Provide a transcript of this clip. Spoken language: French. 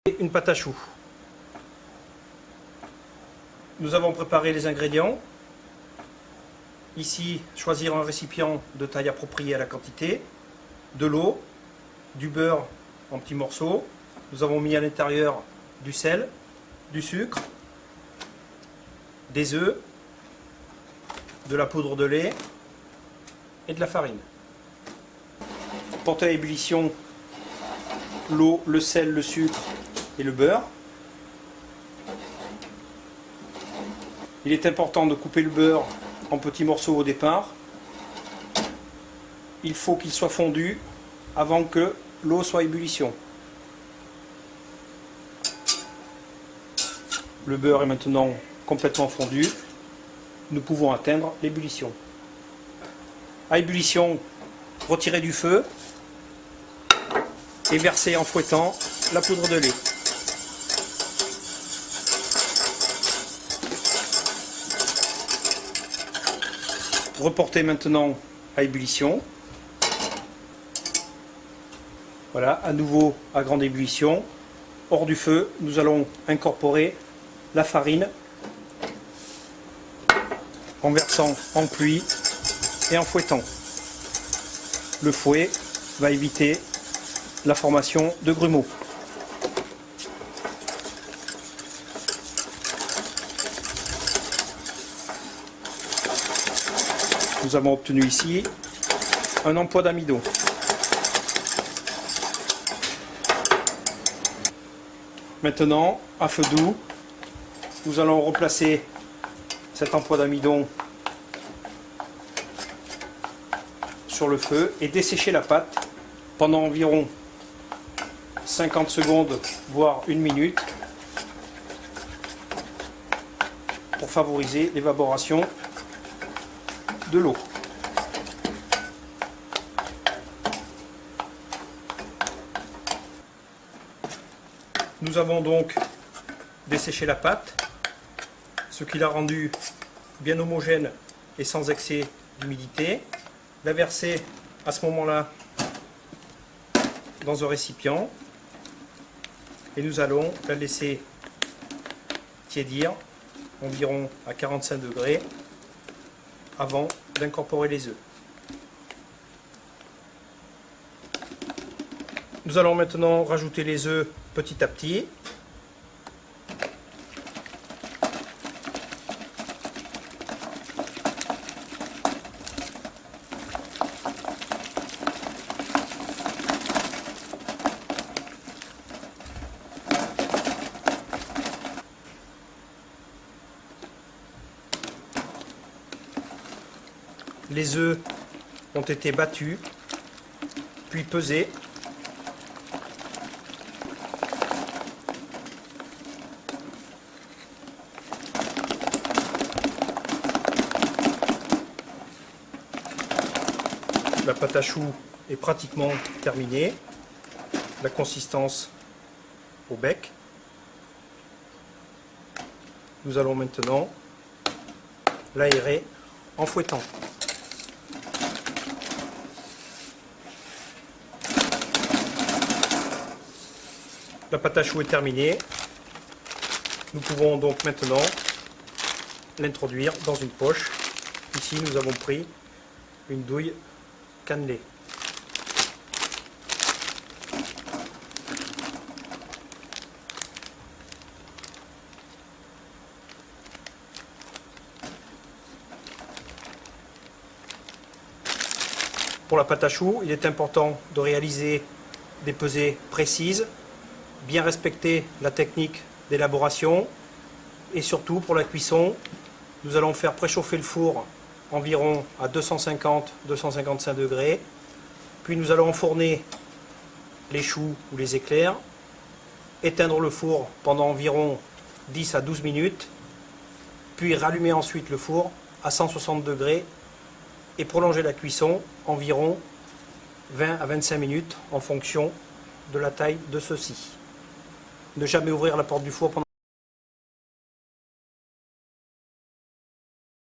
Une pâte à choux. Nous avons préparé les ingrédients. Ici, choisir un récipient de taille appropriée à la quantité, de l'eau, du beurre en petits morceaux. Nous avons mis à l'intérieur du sel, du sucre, des œufs, de la poudre de lait et de la farine. Porter à ébullition l'eau, le sel, le sucre et le beurre. Il est important de couper le beurre en petits morceaux au départ. Il faut qu'il soit fondu avant que l'eau soit à ébullition. Le beurre est maintenant complètement fondu. Nous pouvons atteindre l'ébullition. À ébullition, retirer du feu et verser en fouettant la poudre de lait. Reporter maintenant à ébullition. Voilà, à nouveau à grande ébullition. Hors du feu, nous allons incorporer la farine en versant en pluie et en fouettant. Le fouet va éviter la formation de grumeaux. Nous avons obtenu ici un emploi d'amidon. Maintenant, à feu doux, nous allons replacer cet emploi d'amidon sur le feu et dessécher la pâte pendant environ 50 secondes, voire 1 minute, pour favoriser l'évaporation de l'eau. Nous avons donc desséché la pâte, ce qui l'a rendue bien homogène et sans excès d'humidité. La verser à ce moment-là dans un récipient et nous allons la laisser tiédir environ à 45 degrés avant d'incorporer les œufs. Nous allons maintenant rajouter les œufs petit à petit. Les œufs ont été battus, puis pesés. La pâte à choux est pratiquement terminée. La consistance au bec. Nous allons maintenant l'aérer en fouettant. La pâte à choux est terminée. Nous pouvons donc maintenant l'introduire dans une poche. Ici, nous avons pris une douille cannelée. Pour la pâte à choux, il est important de réaliser des pesées précises, bien respecter la technique d'élaboration et surtout pour la cuisson, nous allons faire préchauffer le four environ à 250-255 degrés, puis nous allons enfourner les choux ou les éclairs, éteindre le four pendant environ 10 à 12 minutes, puis rallumer ensuite le four à 160 degrés et prolonger la cuisson environ 20 à 25 minutes en fonction de la taille de ceux-ci. Ne jamais ouvrir la porte du four pendant